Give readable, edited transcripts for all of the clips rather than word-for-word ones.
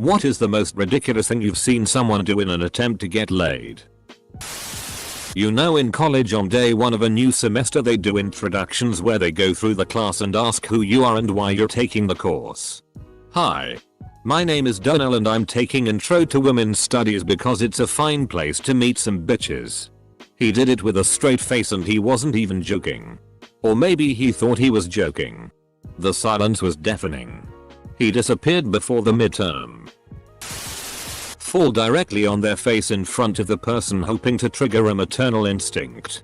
What is the most ridiculous thing you've seen someone do in an attempt to get laid? You know, in college on day 1 of a new semester they do introductions where they go through the class and ask who you are and why you're taking the course. Hi. My name is Donald and I'm taking Intro to Women's Studies because it's a fine place to meet some bitches. He did it with a straight face and he wasn't even joking. Or maybe he thought he was joking. The silence was deafening. He disappeared before the midterm. Fall directly on their face in front of the person, hoping to trigger a maternal instinct.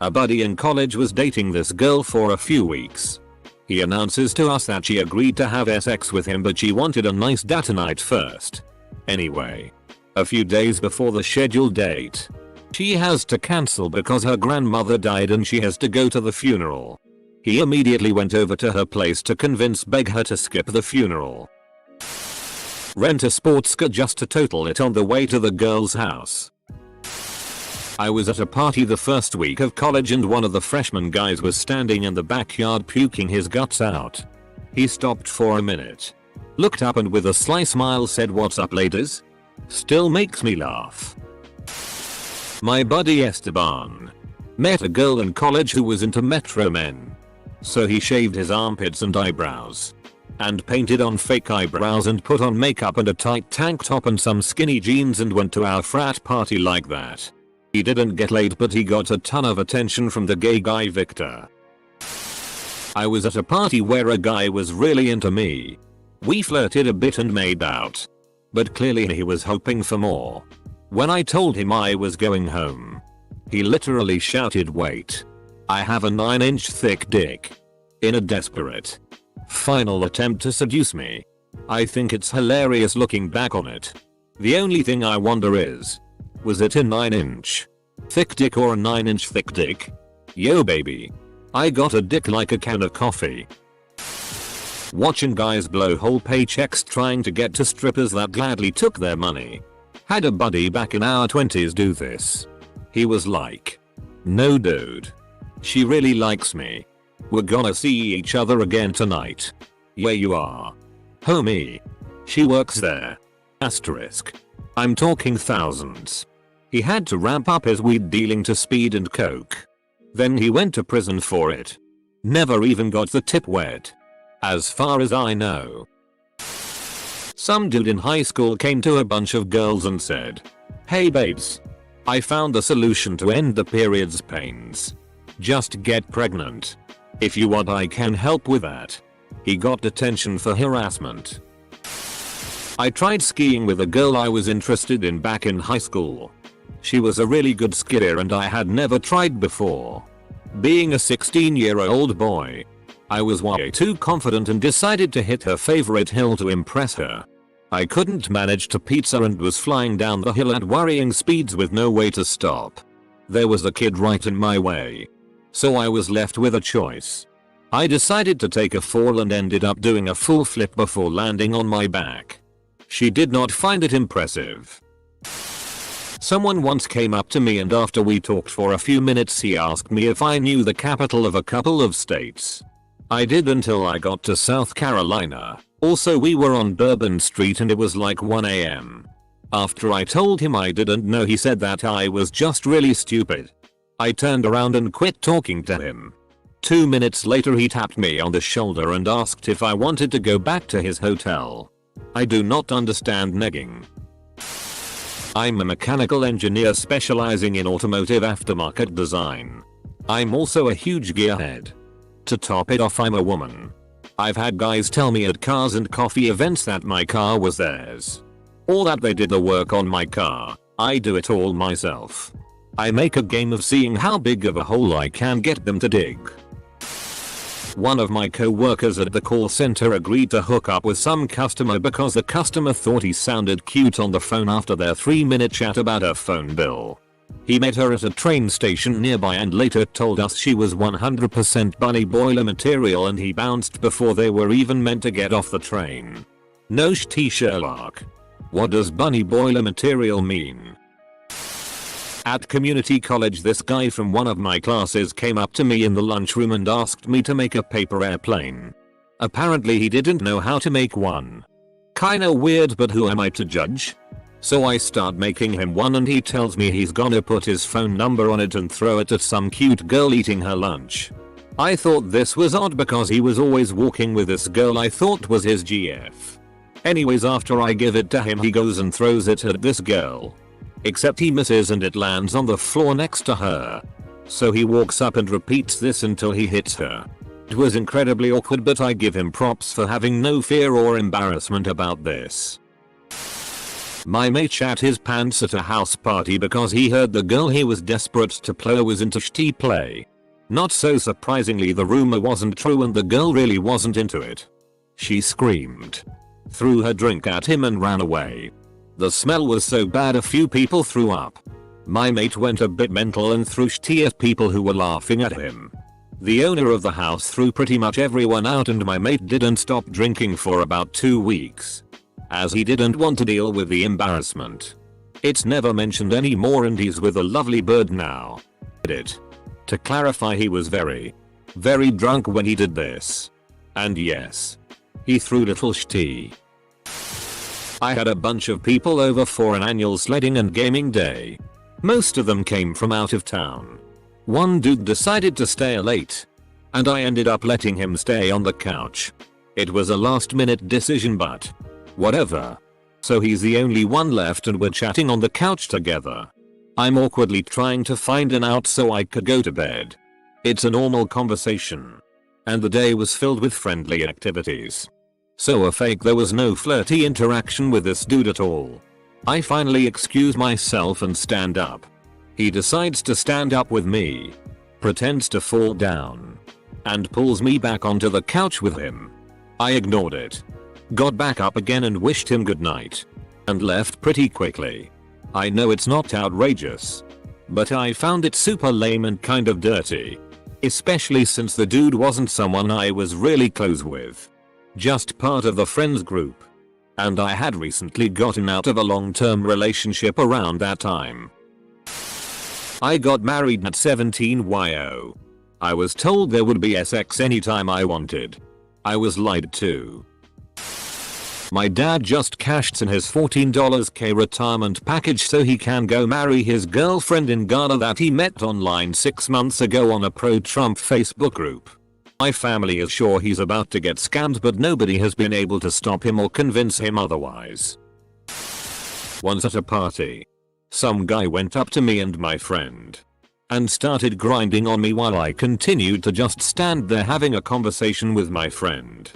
A buddy in college was dating this girl for a few weeks. He announces to us that she agreed to have sex with him but she wanted a nice date night first. Anyway, a few days before the scheduled date, she has to cancel because her grandmother died and she has to go to the funeral. He immediately went over to her place to beg her to skip the funeral. Rent a sports car just to total it on the way to the girl's house. I was at a party the first week of college and one of the freshman guys was standing in the backyard puking his guts out. He stopped for a minute, looked up and with a sly smile said, "What's up, ladies?" Still makes me laugh. My buddy Esteban met a girl in college who was into Metro Men. So he shaved his armpits and eyebrows, and painted on fake eyebrows and put on makeup and a tight tank top and some skinny jeans and went to our frat party like that. He didn't get laid but he got a ton of attention from the gay guy Victor. I was at a party where a guy was really into me. We flirted a bit and made out. But clearly he was hoping for more. When I told him I was going home, he literally shouted, "Wait. I have a 9-inch thick dick," in a desperate, final attempt to seduce me. I think it's hilarious looking back on it. The only thing I wonder is, was it a 9-inch thick dick or a 9-inch thick dick? Yo baby, I got a dick like a can of coffee. Watching guys blow whole paychecks trying to get to strippers that gladly took their money. Had a buddy back in our 20s do this. He was like, "No dude. She really likes me. We're gonna see each other again tonight. Yeah you are. Homie. She works there. Asterisk. I'm talking thousands." He had to ramp up his weed dealing to speed and coke. Then he went to prison for it. Never even got the tip wet. As far as I know. Some dude in high school came to a bunch of girls and said, "Hey babes. I found the solution to end the period's pains. Just get pregnant. If you want I can help with that." He got detention for harassment. I tried skiing with a girl I was interested in back in high school. She was a really good skier and I had never tried before. Being a 16-year-old boy, I was way too confident and decided to hit her favorite hill to impress her. I couldn't manage to pizza and was flying down the hill at worrying speeds with no way to stop. There was a kid right in my way. So I was left with a choice. I decided to take a fall and ended up doing a full flip before landing on my back. She did not find it impressive. Someone once came up to me and after we talked for a few minutes he asked me if I knew the capital of a couple of states. I did until I got to South Carolina. Also we were on Bourbon Street and it was like 1 AM. After I told him I didn't know he said that I was just really stupid. I turned around and quit talking to him. 2 minutes later he tapped me on the shoulder and asked if I wanted to go back to his hotel. I do not understand negging. I'm a mechanical engineer specializing in automotive aftermarket design. I'm also a huge gearhead. To top it off, I'm a woman. I've had guys tell me at cars and coffee events that my car was theirs. Or that they did the work on my car. I do it all myself. I make a game of seeing how big of a hole I can get them to dig. One of my co-workers at the call center agreed to hook up with some customer because the customer thought he sounded cute on the phone after their 3-minute chat about her phone bill. He met her at a train station nearby and later told us she was 100% bunny boiler material and he bounced before they were even meant to get off the train. No shit, Sherlock. What does bunny boiler material mean? At community college, this guy from one of my classes came up to me in the lunchroom and asked me to make a paper airplane. Apparently he didn't know how to make one. Kinda weird, but who am I to judge? So I start making him one and he tells me he's gonna put his phone number on it and throw it at some cute girl eating her lunch. I thought this was odd because he was always walking with this girl I thought was his GF. Anyways, after I give it to him, he goes and throws it at this girl. Except he misses and it lands on the floor next to her. So he walks up and repeats this until he hits her. It was incredibly awkward, but I give him props for having no fear or embarrassment about this. My mate shat his pants at a house party because he heard the girl he was desperate to play was into shitty play. Not so surprisingly, the rumor wasn't true and the girl really wasn't into it. She screamed, threw her drink at him and ran away. The smell was so bad a few people threw up. My mate went a bit mental and threw shitty at people who were laughing at him. The owner of the house threw pretty much everyone out and my mate didn't stop drinking for about 2 weeks. As he didn't want to deal with the embarrassment. It's never mentioned anymore and he's with a lovely bird now. To clarify, he was very drunk when he did this. And yes, he threw little shitty. I had a bunch of people over for an annual sledding and gaming day. Most of them came from out of town. One dude decided to stay late. And I ended up letting him stay on the couch. It was a last minute decision, but whatever. So he's the only one left and we're chatting on the couch together. I'm awkwardly trying to find an out so I could go to bed. It's a normal conversation. And the day was filled with friendly activities. So there was no flirty interaction with this dude at all. I finally excuse myself and stand up. He decides to stand up with me, pretends to fall down, and pulls me back onto the couch with him. I ignored it, got back up again and wished him good night, and left pretty quickly. I know it's not outrageous, but I found it super lame and kind of dirty. Especially since the dude wasn't someone I was really close with. Just part of the friends group. And I had recently gotten out of a long-term relationship around that time. I got married at 17 YO. I was told there would be sex anytime I wanted. I was lied to. My dad just cashed in his $14k retirement package so he can go marry his girlfriend in Ghana that he met online 6 months ago on a pro-Trump Facebook group. My family is sure he's about to get scammed, but nobody has been able to stop him or convince him otherwise. Once at a party, some guy went up to me and my friend and started grinding on me while I continued to just stand there having a conversation with my friend.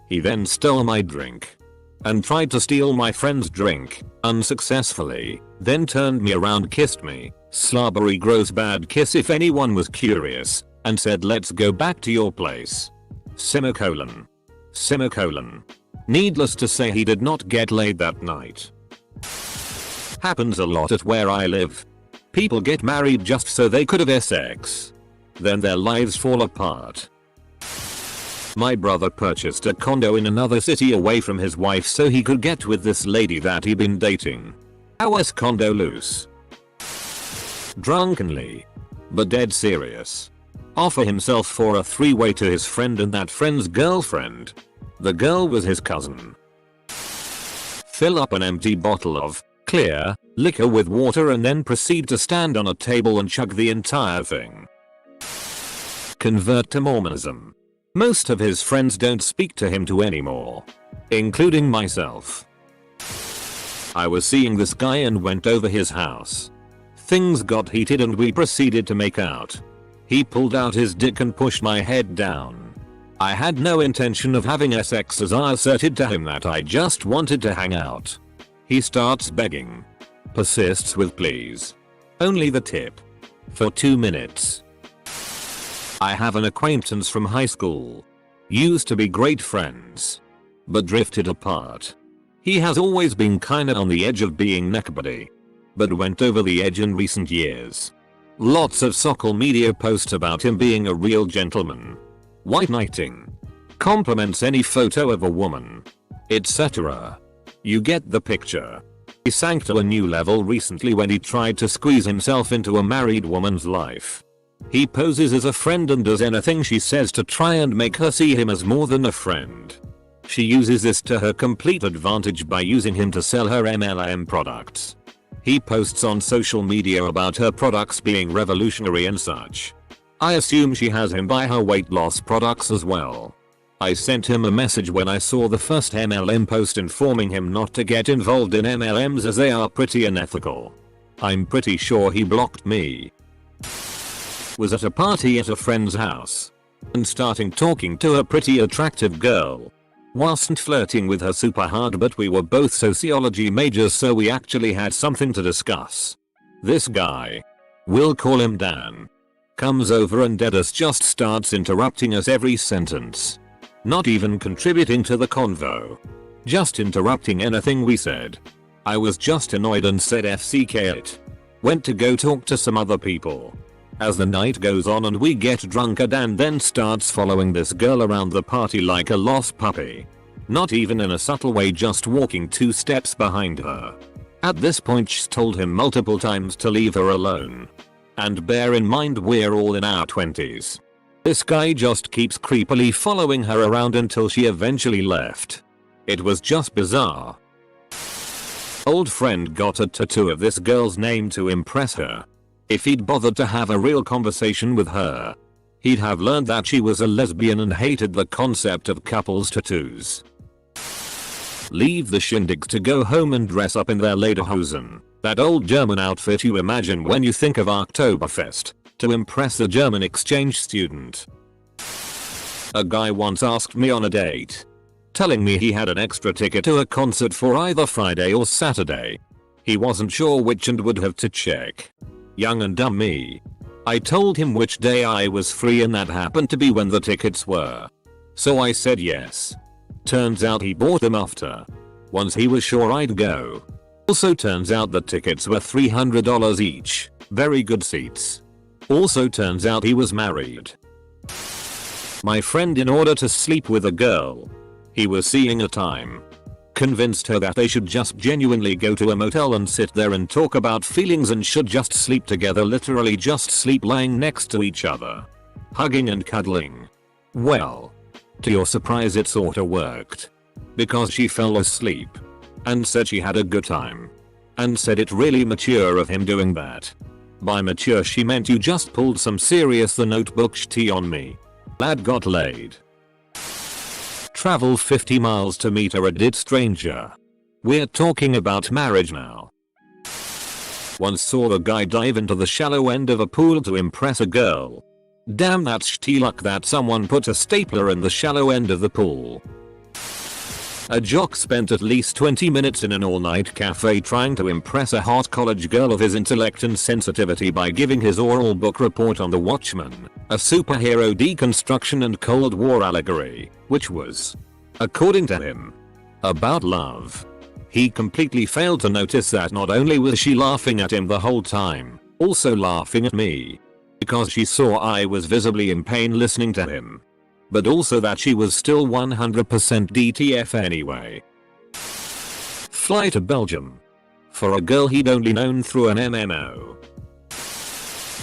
He then stole my drink and tried to steal my friend's drink, unsuccessfully, then turned me around, kissed me, slobbery gross bad kiss if anyone was curious, and said let's go back to your place. Semicolon. Needless to say, he did not get laid that night. Happens a lot at where I live. People get married just so they could have sex. Then their lives fall apart. My brother purchased a condo in another city away from his wife so he could get with this lady that he'd been dating. Ours condo loose. Drunkenly, but dead serious, offer himself for a 3-way to his friend and that friend's girlfriend. The girl was his cousin. Fill up an empty bottle of clear liquor with water and then proceed to stand on a table and chug the entire thing. Convert to Mormonism. Most of his friends don't speak to him anymore, including myself. I was seeing this guy and went over his house. Things got heated and we proceeded to make out. He pulled out his dick and pushed my head down. I had no intention of having sex as I asserted to him that I just wanted to hang out. He starts begging. Persists with please. Only the tip. For 2 minutes. I have an acquaintance from high school. Used to be great friends. But drifted apart. He has always been kinda on the edge of being neck buddy. But went over the edge in recent years. Lots of social media posts about him being a real gentleman. White knighting. Compliments any photo of a woman. Etc. You get the picture. He sank to a new level recently when he tried to squeeze himself into a married woman's life. He poses as a friend and does anything she says to try and make her see him as more than a friend. She uses this to her complete advantage by using him to sell her MLM products. He posts on social media about her products being revolutionary and such. I assume she has him buy her weight loss products as well. I sent him a message when I saw the first MLM post informing him not to get involved in MLMs as they are pretty unethical. I'm pretty sure he blocked me. Was at a party at a friend's house and starting talking to a pretty attractive girl. Wasn't flirting with her super hard, but we were both sociology majors, so we actually had something to discuss. This guy, we'll call him Dan, comes over and deadass just starts interrupting us every sentence. Not even contributing to the convo. Just interrupting anything we said. I was just annoyed and said FCK it. Went to go talk to some other people. As the night goes on and we get drunker, Dan then starts following this girl around the party like a lost puppy. Not even in a subtle way, just walking 2 steps behind her. At this point she's told him multiple times to leave her alone. And bear in mind we're all in our 20s. This guy just keeps creepily following her around until she eventually left. It was just bizarre. Old friend got a tattoo of this girl's name to impress her. If he'd bothered to have a real conversation with her, he'd have learned that she was a lesbian and hated the concept of couples tattoos. Leave the shindigs to go home and dress up in their lederhosen, that old German outfit you imagine when you think of Oktoberfest, to impress a German exchange student. A guy once asked me on a date, telling me he had an extra ticket to a concert for either Friday or Saturday. He wasn't sure which and would have to check. Young and dumb me. I told him which day I was free, and that happened to be when the tickets were. So I said yes. Turns out he bought them after. Once he was sure I'd go. Also turns out the tickets were $300 each. Very good seats. Also turns out he was married. My friend, in order to sleep with a girl he was seeing at the time, convinced her that they should just genuinely go to a motel and sit there and talk about feelings and should just sleep together, literally just sleep lying next to each other, hugging and cuddling. Well, to your surprise it sorta worked. Because she fell asleep and said she had a good time. And said it really mature of him doing that. By mature she meant you just pulled some serious The Notebook sh*t on me. Lad got laid. Travel 50 miles to meet a Reddit stranger. We're talking about marriage now. Once saw a guy dive into the shallow end of a pool to impress a girl. Damn, that's sh*t luck that someone put a stapler in the shallow end of the pool. A jock spent at least 20 minutes in an all-night cafe trying to impress a hot college girl of his intellect and sensitivity by giving his oral book report on The Watchmen, a superhero deconstruction and Cold War allegory, which was, according to him, about love. He completely failed to notice that not only was she laughing at him the whole time, also laughing at me, because she saw I was visibly in pain listening to him. But also that she was still 100% DTF anyway. Fly to Belgium. For a girl he'd only known through an MMO.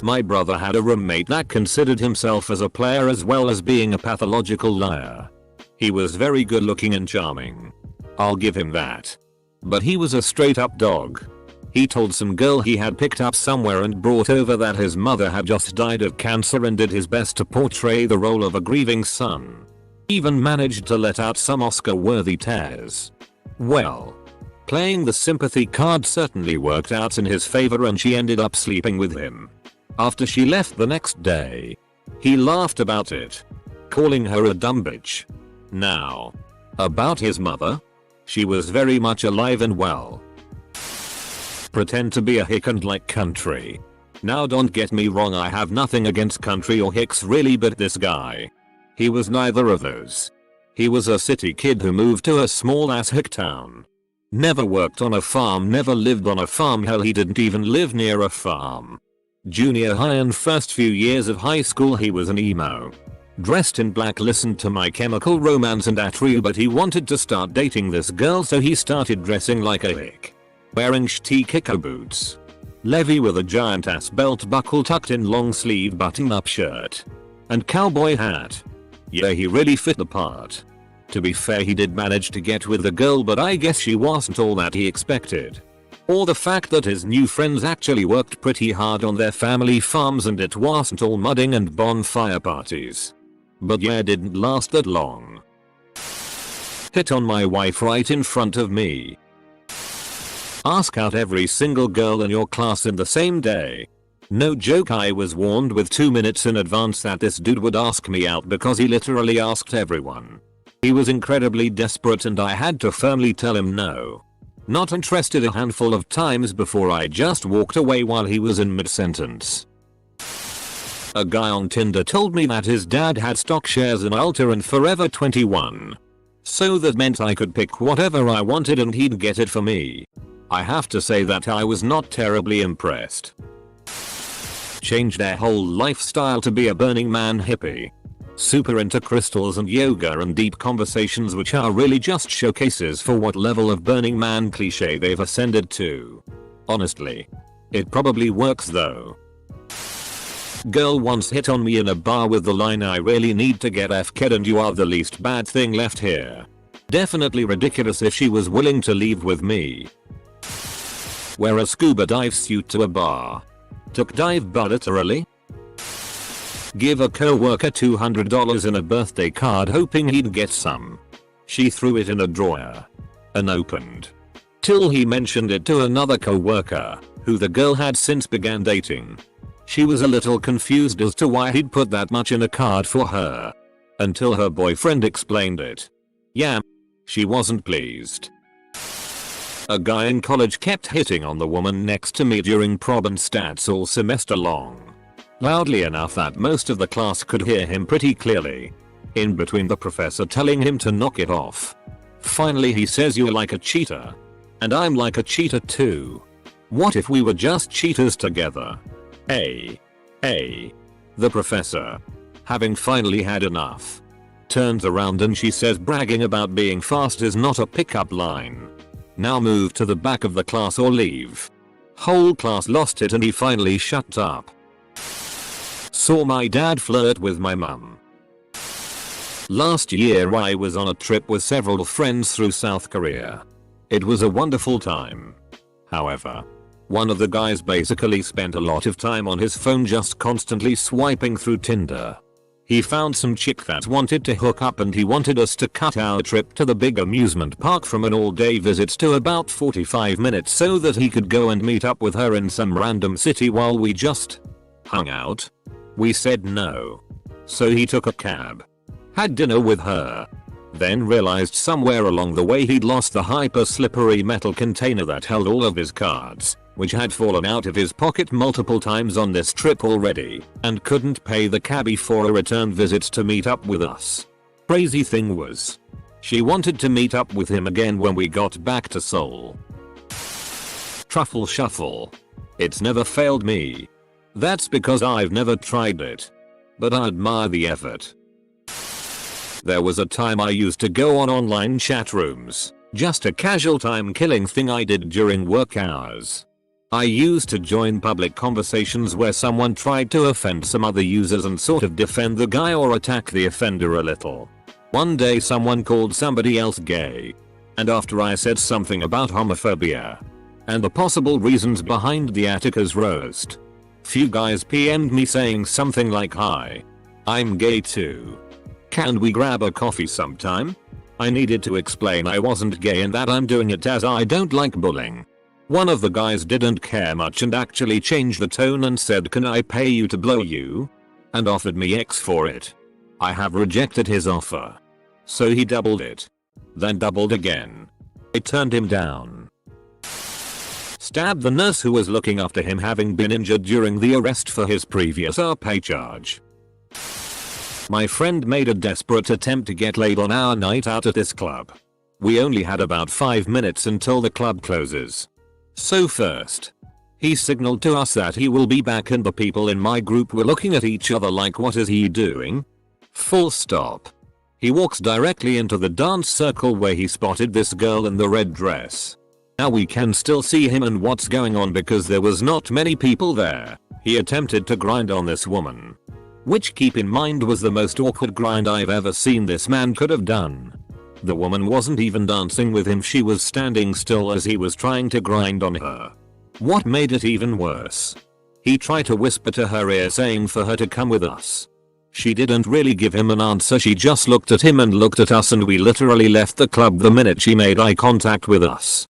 My brother had a roommate that considered himself as a player as well as being a pathological liar. He was very good looking and charming. I'll give him that. But he was a straight up dog. He told some girl he had picked up somewhere and brought over that his mother had just died of cancer and did his best to portray the role of a grieving son. Even managed to let out some Oscar-worthy tears. Well, playing the sympathy card certainly worked out in his favor and she ended up sleeping with him. After she left the next day, he laughed about it, calling her a dumb bitch. Now, about his mother? She was very much alive and well. Pretend to be a hick and like country. Now don't get me wrong, I have nothing against country or hicks really, but this guy, he was neither of those. He was a city kid who moved to a small ass hick town. Never worked on a farm, never lived on a farm, hell he didn't even live near a farm. Junior high and first few years of high school he was an emo. Dressed in black, listened to My Chemical Romance and Atreyu, but he wanted to start dating this girl so he started dressing like a hick. Wearing sh*t kicker boots. Levi with a giant ass belt buckle tucked in long sleeve button up shirt. And cowboy hat. Yeah, he really fit the part. To be fair, he did manage to get with the girl, but I guess she wasn't all that he expected. Or the fact that his new friends actually worked pretty hard on their family farms and it wasn't all mudding and bonfire parties. But yeah, didn't last that long. Hit on my wife right in front of me. Ask out every single girl in your class in the same day. No joke, I was warned with 2 minutes in advance that this dude would ask me out because he literally asked everyone. He was incredibly desperate and I had to firmly tell him no. Not interested a handful of times before I just walked away while he was in mid-sentence. A guy on Tinder told me that his dad had stock shares in Ulta and Forever 21. So that meant I could pick whatever I wanted and he'd get it for me. I have to say that I was not terribly impressed. Changed their whole lifestyle to be a Burning Man hippie. Super into crystals and yoga and deep conversations, which are really just showcases for what level of Burning Man cliche they've ascended to. Honestly. It probably works though. Girl once hit on me in a bar with the line, "I really need to get F-ked and you are the least bad thing left here." Definitely ridiculous if she was willing to leave with me. Wear a scuba dive suit to a bar. Took dive bar literally. Give a co-worker $200 in a birthday card hoping he'd get some. She threw it in a drawer. Unopened. Till he mentioned it to another co-worker, who the girl had since began dating. She was a little confused as to why he'd put that much in a card for her. Until her boyfriend explained it. Yeah. She wasn't pleased. A guy in college kept hitting on the woman next to me during prob and stats all semester long. Loudly enough that most of the class could hear him pretty clearly. In between the professor telling him to knock it off. Finally he says, "You're like a cheater." And I'm like a cheater too. What if we were just cheaters together? The professor, having finally had enough, turns around and she says bragging about being fast is not a pickup line. Now move to the back of the class or leave. Whole class lost it and he finally shut up. Saw my dad flirt with my mum. Last year I was on a trip with several friends through South Korea. It was a wonderful time. However, one of the guys basically spent a lot of time on his phone just constantly swiping through Tinder. He found some chick that wanted to hook up and he wanted us to cut our trip to the big amusement park from an all-day visit to about 45 minutes so that he could go and meet up with her in some random city while we just hung out. We said no. So he took a cab. Had dinner with her. Then realized somewhere along the way he'd lost the hyper slippery metal container that held all of his cards, which had fallen out of his pocket multiple times on this trip already, and couldn't pay the cabbie for a return visit to meet up with us. Crazy thing was, she wanted to meet up with him again when we got back to Seoul. Truffle shuffle. It's never failed me. That's because I've never tried it. But I admire the effort. There was a time I used to go on online chat rooms, just a casual time killing thing I did during work hours. I used to join public conversations where someone tried to offend some other users and sort of defend the guy or attack the offender a little. One day someone called somebody else gay. And after I said something about homophobia and the possible reasons behind the Attica's roast, few guys PM'd me saying something like, "Hi, I'm gay too. Can we grab a coffee sometime?" I needed to explain I wasn't gay and that I'm doing it as I don't like bullying. One of the guys didn't care much and actually changed the tone and said, "Can I pay you to blow you?" and offered me X for it. I have rejected his offer. So he doubled it. Then doubled again. I turned him down. Stabbed the nurse who was looking after him, having been injured during the arrest for his previous RP charge. My friend made a desperate attempt to get laid on our night out at this club. We only had about 5 minutes until the club closes. So first, he signaled to us that he will be back and the people in my group were looking at each other like, what is he doing? Full stop. He walks directly into the dance circle where he spotted this girl in the red dress. Now we can still see him and what's going on because there was not many people there. He attempted to grind on this woman. Which, keep in mind, was the most awkward grind I've ever seen this man could have done. The woman wasn't even dancing with him, she was standing still as he was trying to grind on her. What made it even worse? He tried to whisper to her ear saying for her to come with us. She didn't really give him an answer, she just looked at him and looked at us, and we literally left the club the minute she made eye contact with us.